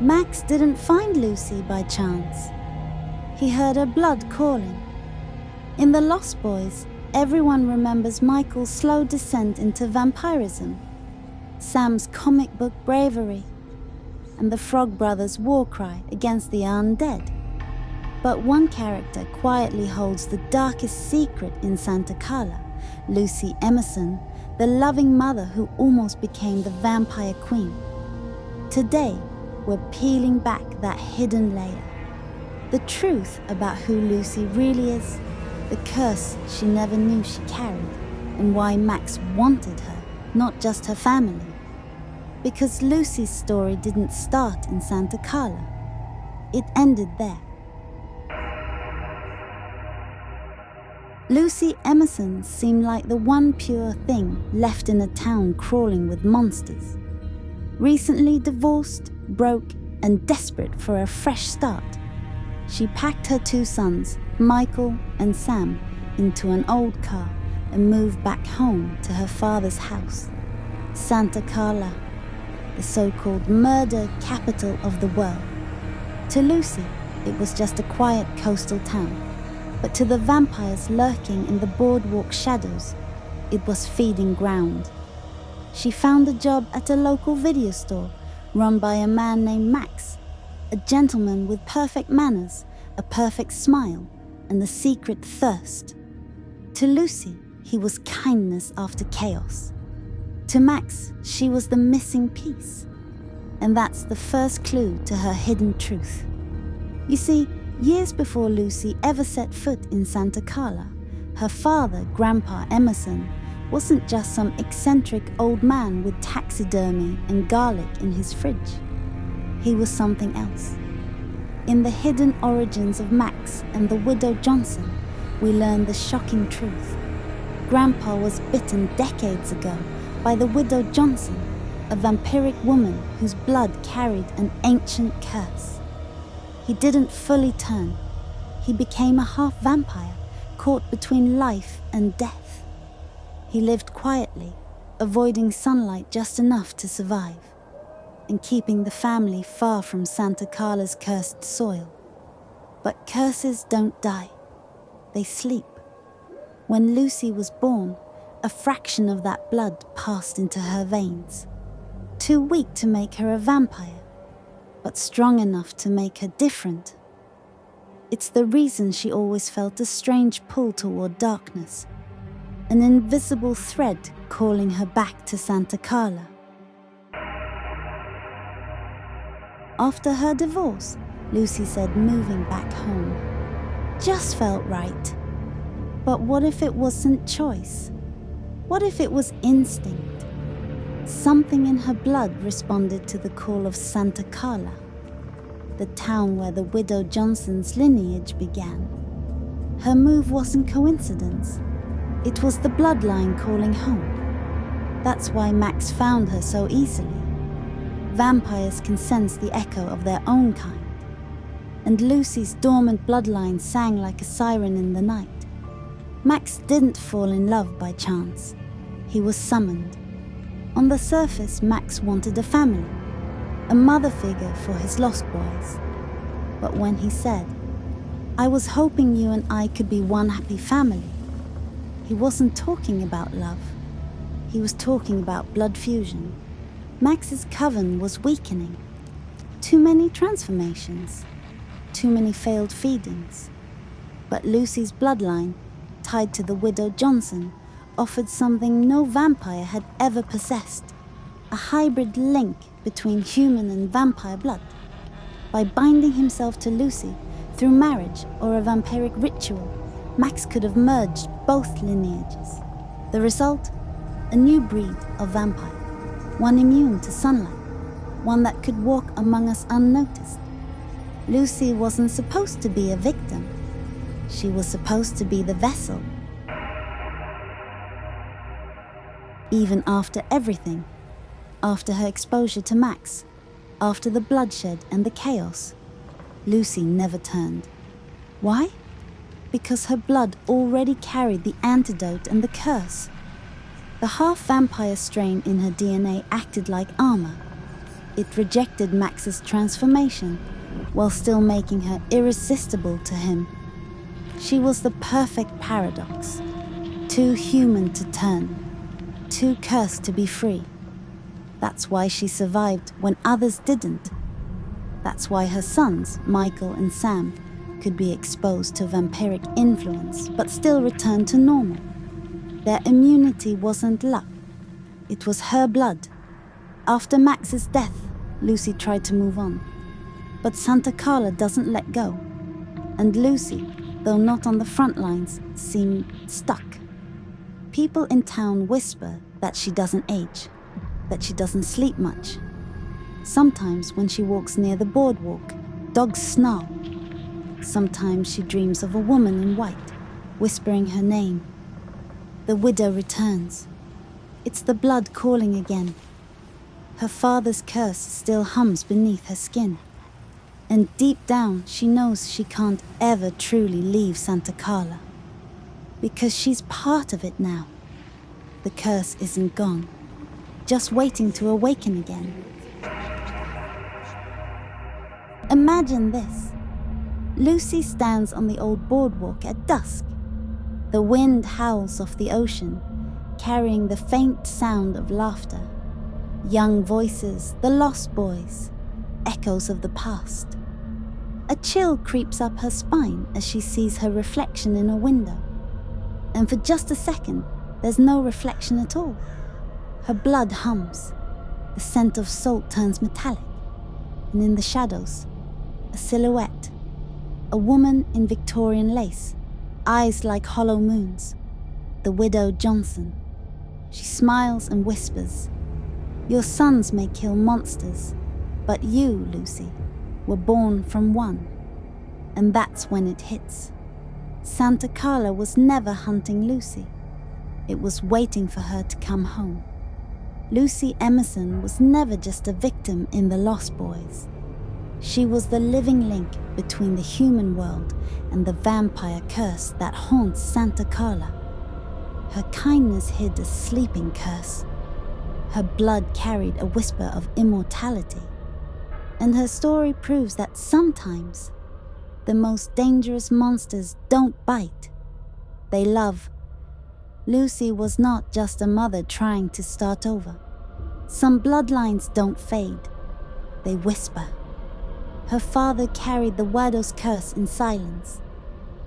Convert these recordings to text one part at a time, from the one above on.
Max didn't find Lucy by chance. He heard her blood calling. In The Lost Boys, everyone remembers Michael's slow descent into vampirism, Sam's comic book bravery, and the Frog Brothers' war cry against the undead. But one character quietly holds the darkest secret in Santa Carla, Lucy Emerson, the loving mother who almost became the vampire queen. Today, we're peeling back that hidden layer. The truth about who Lucy really is, the curse she never knew she carried, and why Max wanted her, not just her family. Because Lucy's story didn't start in Santa Carla. It ended there. Lucy Emerson seemed like the one pure thing left in a town crawling with monsters. Recently divorced, broke, and desperate for a fresh start, she packed her 2 sons, Michael and Sam, into an old car and moved back home to her father's house, Santa Carla, the so-called murder capital of the world. To Lucy, it was just a quiet coastal town, but to the vampires lurking in the boardwalk shadows, it was feeding ground. She found a job at a local video store run by a man named Max, a gentleman with perfect manners, a perfect smile, and a secret thirst. To Lucy, he was kindness after chaos. To Max, she was the missing piece. And that's the first clue to her hidden truth. You see, years before Lucy ever set foot in Santa Carla, her father, Grandpa Emerson, wasn't just some eccentric old man with taxidermy and garlic in his fridge. He was something else. In the hidden origins of Max and the widow Johnson, we learn the shocking truth. Grandpa was bitten decades ago by the widow Johnson, a vampiric woman whose blood carried an ancient curse. He didn't fully turn. He became a half vampire, caught between life and death. He lived quietly, avoiding sunlight just enough to survive, and keeping the family far from Santa Carla's cursed soil. But curses don't die. They sleep. When Lucy was born, a fraction of that blood passed into her veins. Too weak to make her a vampire, but strong enough to make her different. It's the reason she always felt a strange pull toward darkness, an invisible thread calling her back to Santa Carla. After her divorce, Lucy said moving back home just felt right. But what if it wasn't choice? What if it was instinct? Something in her blood responded to the call of Santa Carla, the town where the widow Johnson's lineage began. Her move wasn't coincidence. It was the bloodline calling home. That's why Max found her so easily. Vampires can sense the echo of their own kind. And Lucy's dormant bloodline sang like a siren in the night. Max didn't fall in love by chance. He was summoned. On the surface, Max wanted a family, a mother figure for his lost boys. But when he said, "I was hoping you and I could be one happy family," he wasn't talking about love. He was talking about blood fusion. Max's coven was weakening. Too many transformations. Too many failed feedings. But Lucy's bloodline, tied to the widow Johnson, offered something no vampire had ever possessed. A hybrid link between human and vampire blood. By binding himself to Lucy through marriage or a vampiric ritual, Max could have merged both lineages. The result? A new breed of vampire. One immune to sunlight. One that could walk among us unnoticed. Lucy wasn't supposed to be a victim. She was supposed to be the vessel. Even after everything, after her exposure to Max, after the bloodshed and the chaos, Lucy never turned. Why? Because her blood already carried the antidote and the curse. The half-vampire strain in her DNA acted like armor. It rejected Max's transformation while still making her irresistible to him. She was the perfect paradox. Too human to turn, too cursed to be free. That's why she survived when others didn't. That's why her sons, Michael and Sam, could be exposed to vampiric influence but still return to normal. Their immunity wasn't luck. It was her blood. After Max's death, Lucy tried to move on. But Santa Carla doesn't let go. And Lucy, though not on the front lines, seemed stuck. People in town whisper that she doesn't age, that she doesn't sleep much. Sometimes when she walks near the boardwalk, dogs snarl. Sometimes she dreams of a woman in white, whispering her name. The widow returns. It's the blood calling again. Her father's curse still hums beneath her skin. And deep down, she knows she can't ever truly leave Santa Carla. Because she's part of it now. The curse isn't gone, just waiting to awaken again. Imagine this. Lucy stands on the old boardwalk at dusk. The wind howls off the ocean, carrying the faint sound of laughter. Young voices, the lost boys, echoes of the past. A chill creeps up her spine as she sees her reflection in a window. And for just a second, there's no reflection at all. Her blood hums. The scent of salt turns metallic. And in the shadows, a silhouette. A woman in Victorian lace, eyes like hollow moons. The widow Johnson. She smiles and whispers, "Your sons may kill monsters, but you, Lucy, were born from one." And that's when it hits. Santa Carla was never hunting Lucy. It was waiting for her to come home. Lucy Emerson was never just a victim in The Lost Boys. She was the living link between the human world and the vampire curse that haunts Santa Carla. Her kindness hid a sleeping curse. Her blood carried a whisper of immortality. And her story proves that sometimes the most dangerous monsters don't bite. They love. Lucy was not just a mother trying to start over. Some bloodlines don't fade. They whisper. Her father carried the widow's curse in silence,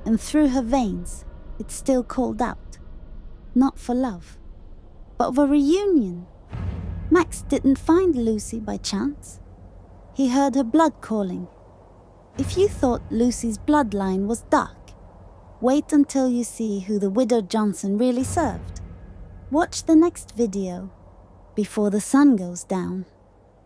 and through her veins, it still called out. Not for love, but for reunion. Max didn't find Lucy by chance. He heard her blood calling. If you thought Lucy's bloodline was dark, wait until you see who the widow Johnson really served. Watch the next video before the sun goes down.